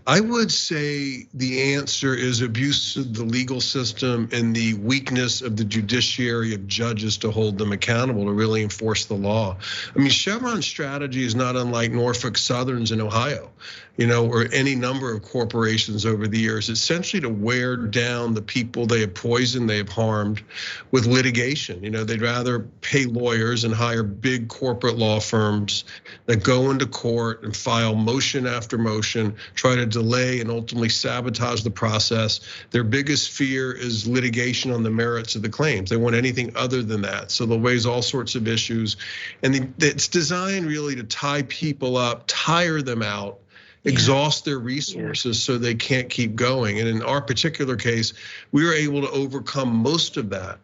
I would say the answer is abuse of the legal system and the weakness of the judiciary of judges to hold them accountable, to really enforce the law. I mean, Chevron's strategy is not unlike Norfolk Southern's in Ohio, you know, or any number of corporations over the years, essentially to wear down the people they have poisoned, they have harmed with litigation. You know, they'd rather pay lawyers and hire big corporate law firms that go into court and file motion after motion, try to delay and ultimately sabotage the process. Their biggest fear is litigation on the merits of the claims. They want anything other than that. So they'll raise all sorts of issues. And it's designed really to tie people up, tire them out, exhaust their resources so they can't keep going. And in our particular case, we were able to overcome most of that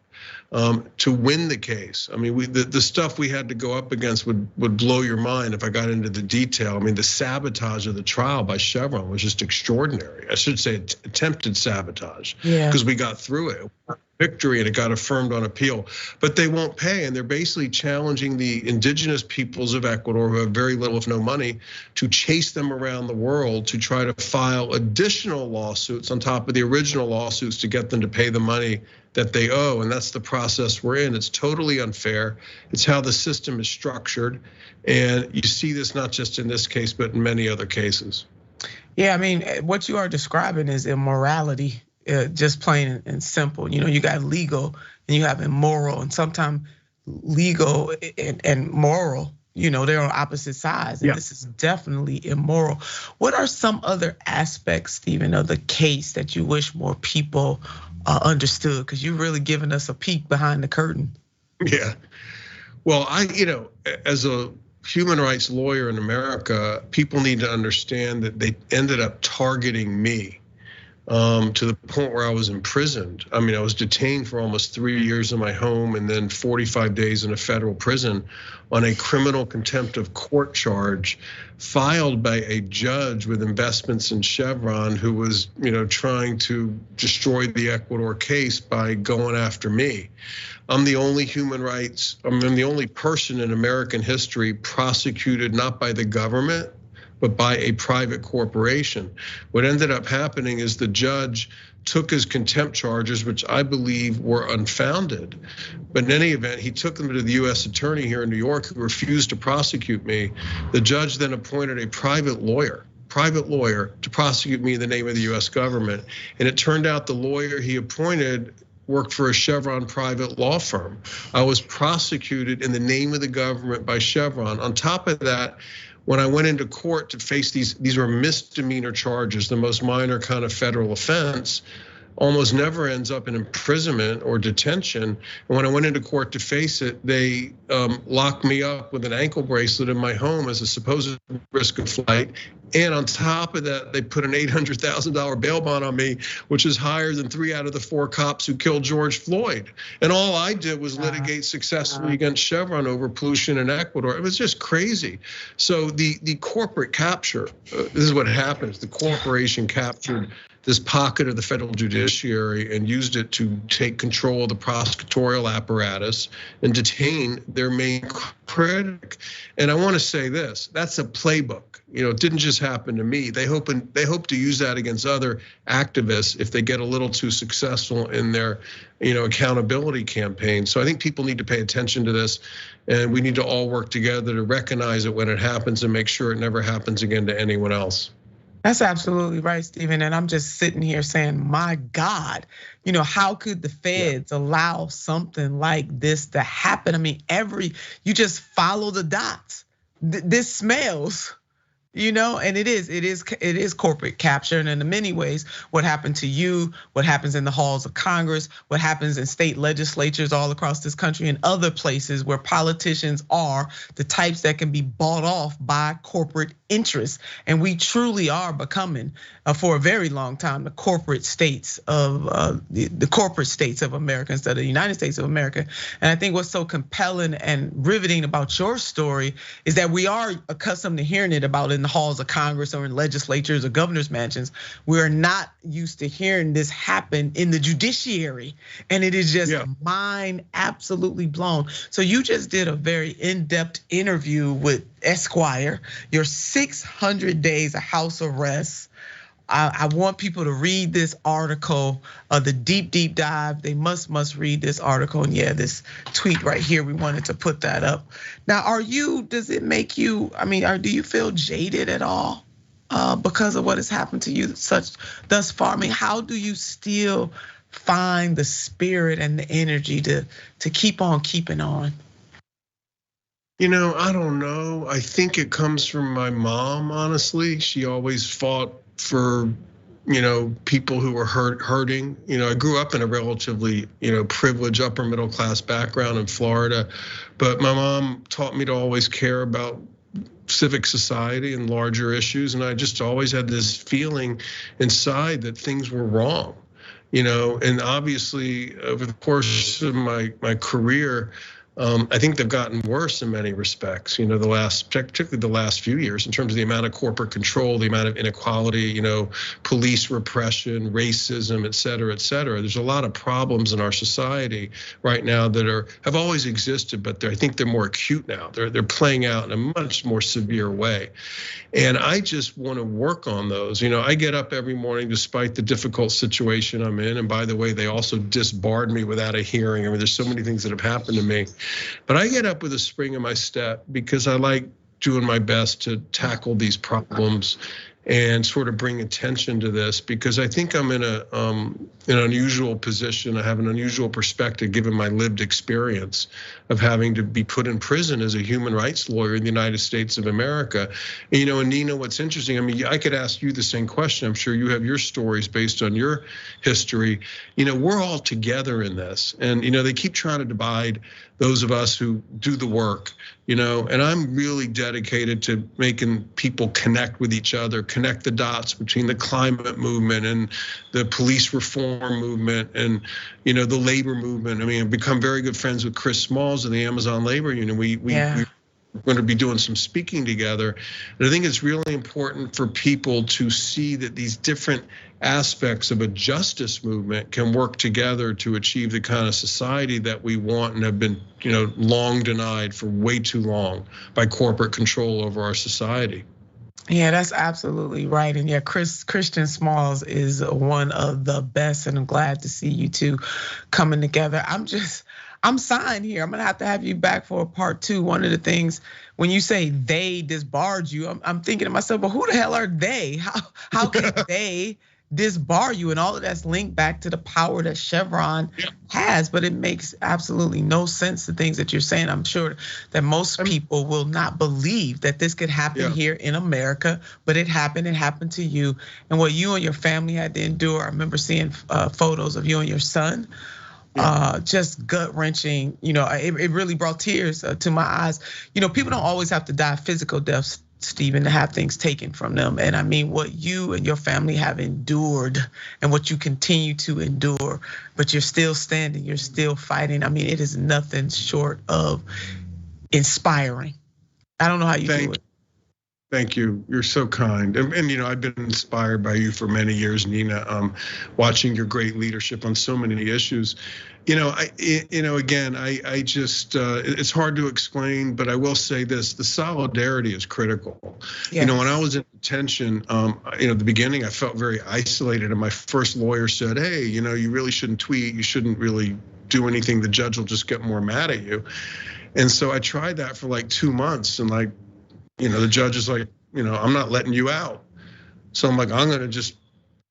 to win the case. I mean, the stuff we had to go up against would blow your mind if I got into the detail. I mean, the sabotage of the trial by Chevron was just extraordinary. I should say attempted sabotage, because we got through it. Victory, and it got affirmed on appeal, but they won't pay, and they're basically challenging the indigenous peoples of Ecuador, who have very little, if no money, to chase them around the world to try to file additional lawsuits on top of the original lawsuits to get them to pay the money that they owe. And that's the process we're in. It's totally unfair. It's how the system is structured, and you see this not just in this case, but in many other cases. Yeah, I mean, what you are describing is immorality. Just plain and simple. You know, you got legal and you have immoral, and sometimes legal and moral, you know, they're on opposite sides. And this is definitely immoral. What are some other aspects, Stephen, of the case that you wish more people understood? Because you've really given us a peek behind the curtain. Yeah. Well, you know, as a human rights lawyer in America, people need to understand that they ended up targeting me. To the point where I was imprisoned. I mean, I was detained for almost 3 years in my home and then 45 days in a federal prison on a criminal contempt of court charge filed by a judge with investments in Chevron, who was, you know, trying to destroy the Ecuador case by going after me. I'm the only I'm the only person in American history prosecuted not by the government, but by a private corporation. What ended up happening is the judge took his contempt charges, which I believe were unfounded. But in any event, he took them to the US attorney here in New York, who refused to prosecute me. The judge then appointed a private lawyer to prosecute me in the name of the US government. And it turned out the lawyer he appointed worked for a Chevron private law firm. I was prosecuted in the name of the government by Chevron. On top of that, when I went into court to face these were misdemeanor charges, the most minor kind of federal offense, almost never ends up in imprisonment or detention. And when I went into court to face it, they locked me up with an ankle bracelet in my home as a supposed risk of flight. And on top of that, they put an $800,000 bail bond on me, which is higher than 3 out of the 4 cops who killed George Floyd. And all I did was litigate successfully against Chevron over pollution in Ecuador. It was just crazy. So the corporate capture, this is what happens. The corporation captured this pocket of the federal judiciary and used it to take control of the prosecutorial apparatus and detain their main critic. And I want to say this, that's a playbook. It didn't just happen to me. They hope to use that against other activists if they get a little too successful in their accountability campaign. So I think people need to pay attention to this, and we need to all work together to recognize it when it happens and make sure it never happens again to anyone else. That's absolutely right, Stephen. And I'm just sitting here saying, my God, how could the feds allow something like this to happen? I mean, you just follow the dots. This smells. And it is corporate capture. And in many ways, what happened to you, what happens in the halls of Congress, what happens in state legislatures all across this country and other places where politicians are the types that can be bought off by corporate interests. And we truly are becoming, for a very long time, the corporate states of America instead of the United States of America. And I think what's so compelling and riveting about your story is that we are accustomed to hearing it about in the halls of Congress or in legislatures or governor's mansions. We're not used to hearing this happen in the judiciary. And it is just mind absolutely blown. So you just did a very in-depth interview with Esquire, your 600 days of house arrest. I want people to read this article, the deep dive. They must read this article. And this tweet right here, we wanted to put that up. Now, does it make you, do you feel jaded at all because of what has happened to you thus far? How do you still find the spirit and the energy to keep on keeping on? I don't know. I think it comes from my mom, honestly. She always fought for, people who were hurting. I grew up in a relatively, privileged upper middle class background in Florida, but my mom taught me to always care about civic society and larger issues. And I just always had this feeling inside that things were wrong, and obviously over the course of my career, I think they've gotten worse in many respects, particularly the last few years in terms of the amount of corporate control, the amount of inequality, police repression, racism, et cetera, et cetera. There's a lot of problems in our society right now that have always existed, but I think they're more acute now. They're playing out in a much more severe way. And I just want to work on those. I get up every morning despite the difficult situation I'm in. And by the way, they also disbarred me without a hearing. There's so many things that have happened to me. But I get up with a spring in my step because I like doing my best to tackle these problems and sort of bring attention to this, because I think I'm in an unusual position. I have an unusual perspective given my lived experience of having to be put in prison as a human rights lawyer in the United States of America. And Nina, what's interesting, I could ask you the same question. I'm sure you have your stories based on your history. We're all together in this, and they keep trying to divide those of us who do the work, and I'm really dedicated to making people connect with each other, connect the dots between the climate movement and the police reform movement and, the labor movement. I've become very good friends with Chris Smalls of the Amazon Labor Union. We're going to be doing some speaking together. And I think it's really important for people to see that these different aspects of a justice movement can work together to achieve the kind of society that we want and have been, long denied for way too long by corporate control over our society. Yeah, that's absolutely right. And Christian Smalls is one of the best, and I'm glad to see you two coming together. I'm signed here. I'm gonna have to have you back for a part 2. One of the things when you say they disbarred you, I'm thinking to myself, well, who the hell are they? How can they disbar you? And all of that's linked back to the power that Chevron has, but it makes absolutely no sense, the things that you're saying. I'm sure that most people will not believe that this could happen here in America, but it happened to you. And what you and your family had to endure, I remember seeing photos of you and your son. Just gut wrenching, it really brought tears to my eyes. People don't always have to die physical deaths, Stephen, to have things taken from them. And what you and your family have endured and what you continue to endure, but you're still standing, you're still fighting. It is nothing short of inspiring. I don't know how you do it. Thank you. You're so kind. And you know, I've been inspired by you for many years, Nina, watching your great leadership on so many issues. You know, I just, it's hard to explain, but I will say this, the solidarity is critical. Yes. You know, when I was in detention, you know, at the beginning, I felt very isolated, and my first lawyer said, hey, you know, you really shouldn't tweet, you shouldn't really do anything, the judge will just get more mad at you. And so I tried that for like 2 months, and like, you know, the judge is like, you know, I'm not letting you out. So I'm like, I'm gonna just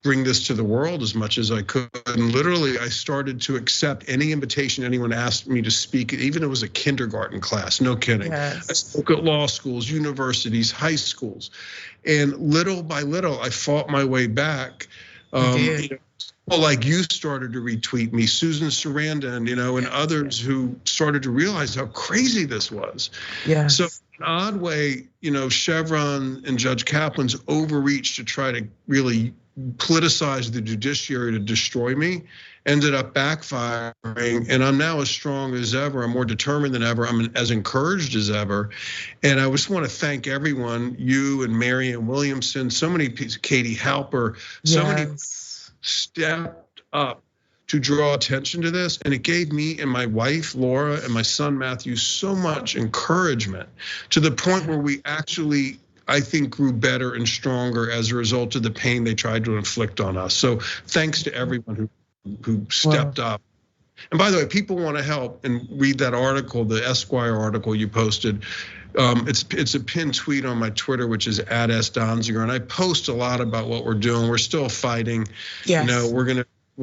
bring this to the world as much as I could. And literally I started to accept any invitation anyone asked me to speak, even if it was a kindergarten class, no kidding. Yes. I spoke at law schools, universities, high schools. And little by little, I fought my way back. You know, well, like you started to retweet me, Susan Sarandon, you know, and others who started to realize how crazy this was. Yeah. So in an odd way, you know, Chevron and Judge Kaplan's overreach to try to really politicize the judiciary to destroy me ended up backfiring, and I'm now as strong as ever. I'm more determined than ever. I'm as encouraged as ever. And I just want to thank everyone, you and Marianne Williamson, so many people, Katie Halper, so many stepped up to draw attention to this. And it gave me and my wife, Laura, and my son, Matthew, so much encouragement to the point where we actually, I think, grew better and stronger as a result of the pain they tried to inflict on us. So thanks to everyone who stepped up. And by the way, people want to help and read that article, the Esquire article you posted. It's a pinned tweet on my Twitter, which is @SDonziger, and I post a lot about what we're doing. We're still fighting. Yes. You know, we're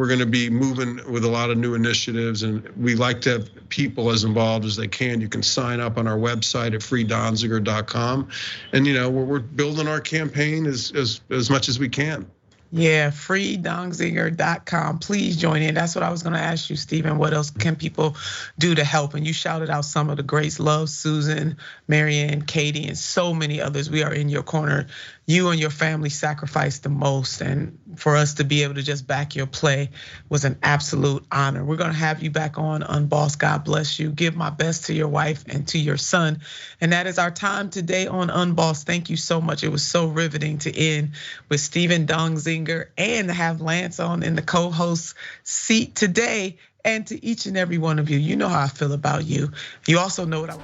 gonna be moving with a lot of new initiatives, and we like to have people as involved as they can. You can sign up on our website at freedonziger.com, and you know, we're building our campaign as much as we can. Yeah, freedonziger.com. Please join in. That's what I was going to ask you, Stephen. What else can people do to help? And you shouted out some of the greats. Love, Susan, Marianne, Katie, and so many others. We are in your corner. You and your family sacrificed the most, and for us to be able to just back your play was an absolute honor. We're gonna have you back on Unbossed. God bless you. Give my best to your wife and to your son. And that is our time today on Unbossed. Thank you so much. It was so riveting to end with Stephen Donziger and to have Lance on in the co-host seat today. And to each and every one of you, you know how I feel about you. You also know what I